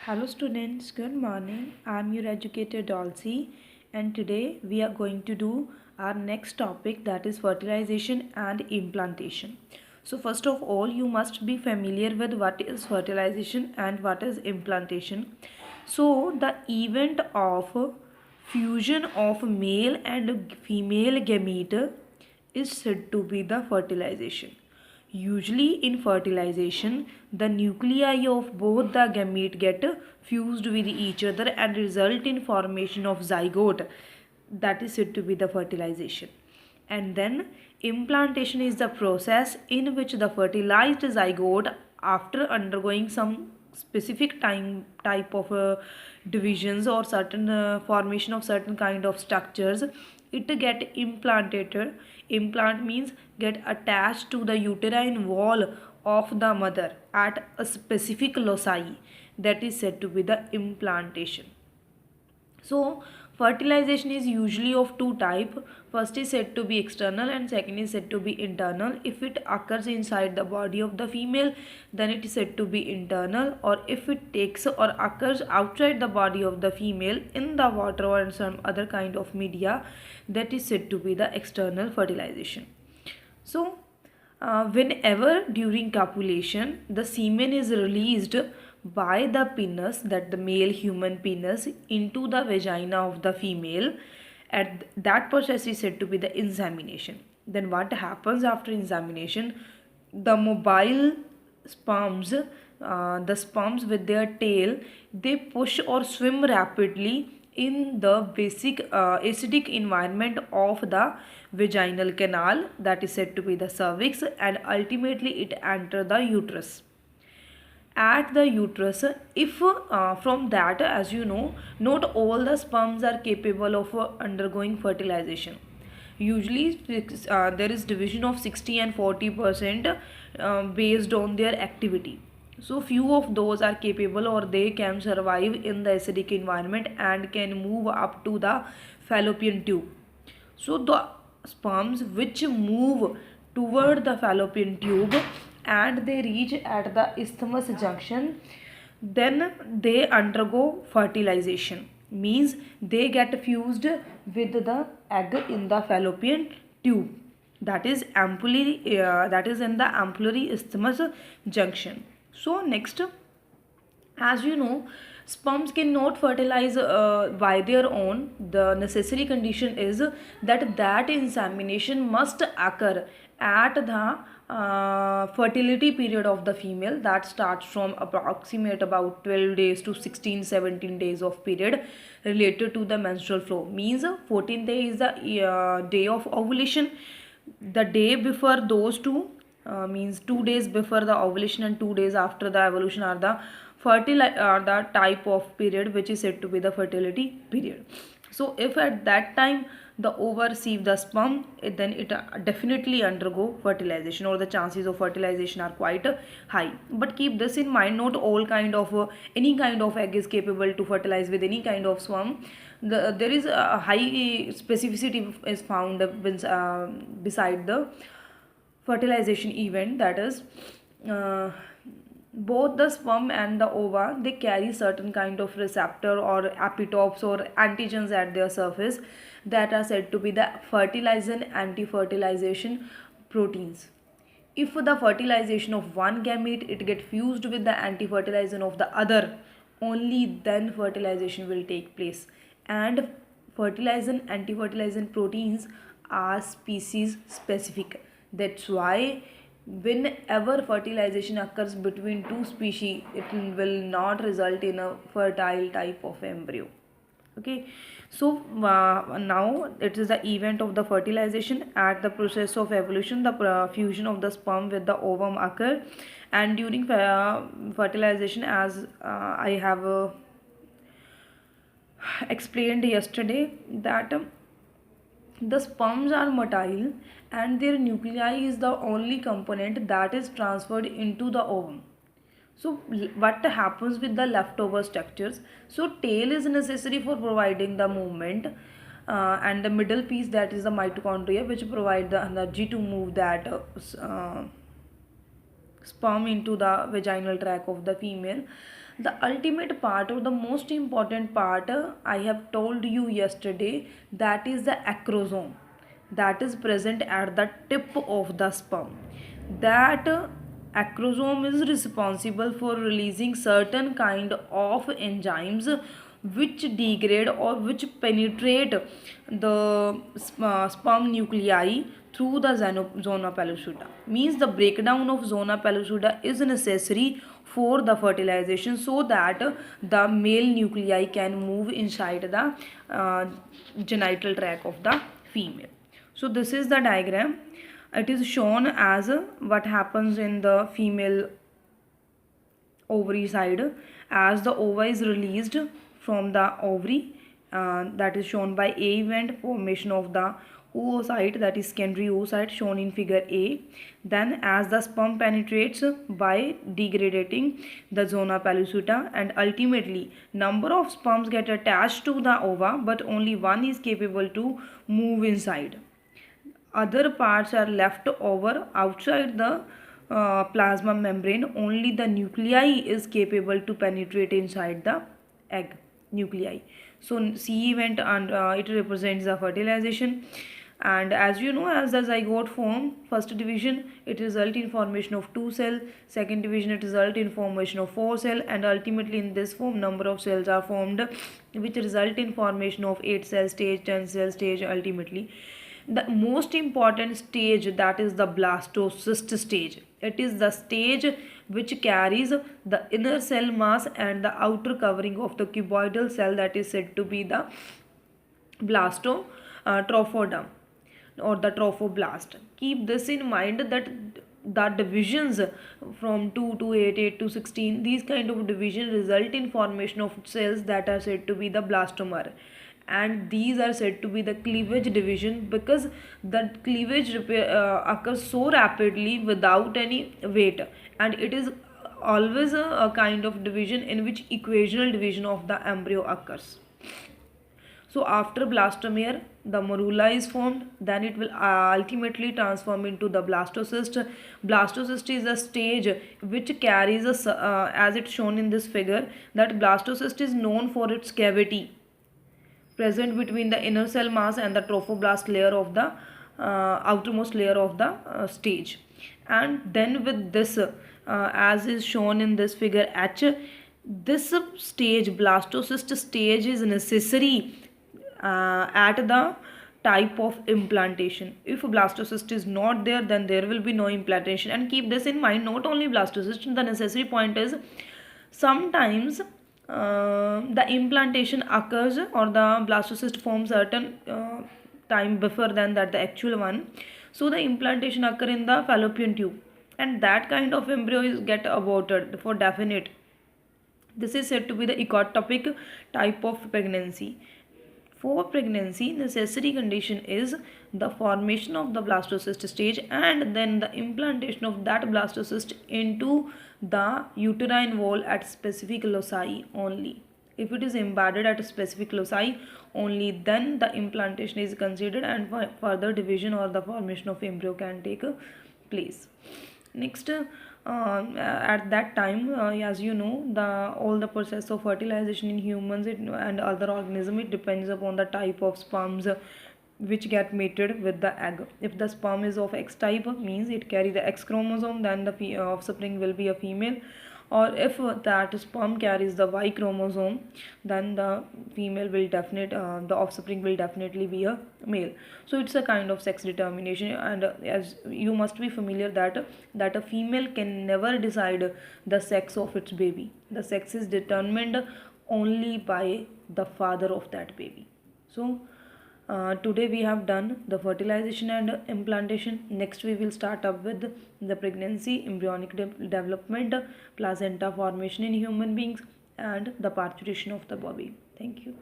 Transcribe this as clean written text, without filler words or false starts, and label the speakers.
Speaker 1: Hello students, good morning. I'm your educator Dolce, and today we are going to do our next topic, that is fertilization and implantation. So first of all, you must be familiar with what is fertilization and what is implantation. So the event of fusion of male and female gamete is said to be the fertilization. Usually in fertilization, the nuclei of both the gamete get fused with each other and result in formation of zygote. That is said to be the fertilization. And then implantation is the process in which the fertilized zygote, after undergoing some specific type of divisions or certain formation of certain kind of structures, it get implanted. Implant means get attached to the uterine wall of the mother at a specific loci. That is said to be the implantation. So fertilization is usually of two type. First is said to be external and second is said to be internal. If it occurs inside the body of the female, then it is said to be internal, or if it takes or occurs outside the body of the female in the water or in some other kind of media, that is said to be the external fertilization. So whenever during copulation the semen is released by the penis, that the male human penis, into the vagina of the female, at that process is said to be the insemination. Then what happens after insemination? The mobile sperms, the sperms with their tail, they push or swim rapidly in the basic acidic environment of the vaginal canal, that is said to be the cervix, and ultimately it enter the uterus. At the uterus, if from that, as you know, not all the sperms are capable of undergoing fertilization. Usually there is division of 60 and 40% based on their activity. So few of those are capable or they can survive in the acidic environment and can move up to the fallopian tube. So the sperms which move toward the fallopian tube and they reach at the isthmus junction, then they undergo fertilization. Means they get fused with the egg in the fallopian tube. That is ampullary. That is in the ampullary isthmus junction. So next, as you know, sperms cannot fertilize by their own. The necessary condition is that insemination must occur at the fertility period of the female, that starts from approximate about 12 days to 16-17 days of period related to the menstrual flow. Means 14th day is the day of ovulation. The day before those two, means 2 days before the ovulation and 2 days after the ovulation, are the the type of period which is said to be the fertility period. So if at that time the ova receive the sperm, then it definitely undergo fertilization, or the chances of fertilization are quite high. But keep this in mind, not all kind of any kind of egg is capable to fertilize with any kind of sperm. There is a high specificity is found beside the fertilization event, that is both the sperm and the ova, they carry certain kind of receptor or epitopes or antigens at their surface that are said to be the fertilizing anti-fertilization proteins. If the fertilization of one gamete it get fused with the anti-fertilization of the other, only then fertilization will take place. And fertilizing anti-fertilizing proteins are species specific. That's why whenever fertilization occurs between two species, it will not result in a fertile type of embryo. Okay, so now it is the event of the fertilization. At the process of evolution, the fusion of the sperm with the ovum occur, and during fertilization, as I have explained yesterday, that the sperms are motile and their nuclei is the only component that is transferred into the ovum. So what happens with the leftover structures? So tail is necessary for providing the movement, and the middle piece, that is the mitochondria, which provide the energy to move that sperm into the vaginal tract of the female. The ultimate part or the most important part I have told you yesterday, that is the acrosome that is present at the tip of the sperm. That acrosome is responsible for releasing certain kind of enzymes which degrade or which penetrate the sperm nuclei through the zona pellucida. Means the breakdown of zona pellucida is necessary for the fertilization, so that the male nuclei can move inside the genital tract of the female. So this is the diagram. It is shown as what happens in the female ovary side. As the ova is released from the ovary, that is shown by A event, formation of the oocyte, that is secondary oocyte shown in figure A. Then as the sperm penetrates by degrading the zona pellucida, and ultimately number of sperms get attached to the ova, but only one is capable to move inside. Other parts are left over outside the plasma membrane. Only the nuclei is capable to penetrate inside the egg nuclei. So C event, and it represents the fertilization. And as you know, as the zygote form, first division it result in formation of 2 cell, second division it result in formation of 4 cell, and ultimately in this form number of cells are formed which result in formation of 8 cell stage, 10 cell stage ultimately. The most important stage, that is the blastocyst stage. It is the stage which carries the inner cell mass and the outer covering of the cuboidal cell, that is said to be the trophodome or the trophoblast. Keep this in mind that the divisions from 2 to 8, 8 to 16, these kind of division result in formation of cells that are said to be the blastomer, and these are said to be the cleavage division, because the cleavage occurs so rapidly without any weight, and it is always a kind of division in which equational division of the embryo occurs. So after blastomere, the morula is formed. Then it will ultimately transform into the blastocyst. Blastocyst is a stage which carries as it's shown in this figure, that blastocyst is known for its cavity present between the inner cell mass and the trophoblast layer of the outermost layer of the stage. And then with this, as is shown in this figure H, this stage, blastocyst stage, is necessary at the type of implantation. If blastocyst is not there, then there will be no implantation. And keep this in mind, not only blastocyst, the necessary point is sometimes the implantation occurs or the blastocyst forms certain time before than that the actual one. So the implantation occur in the fallopian tube, and that kind of embryo is get aborted for definite. This is said to be the ectopic type of pregnancy. For pregnancy, necessary condition is the formation of the blastocyst stage and then the implantation of that blastocyst into the uterine wall at specific loci only. If it is embedded at a specific loci, only then the implantation is considered and further division or the formation of embryo can take place. Next, at that time, as you know, all the process of fertilization in humans and other organisms, it depends upon the type of sperms which get mated with the egg. If the sperm is of X type, means it carry the X chromosome, then the offspring will be a female. Or if that sperm carries the Y chromosome, then the female will the offspring will definitely be a male. So it's a kind of sex determination, and as you must be familiar that a female can never decide the sex of its baby. The sex is determined only by the father of that baby. So today we have done the fertilization and implantation. Next we will start up with the pregnancy, embryonic development, placenta formation in human beings, and the parturition of the baby. Thank you.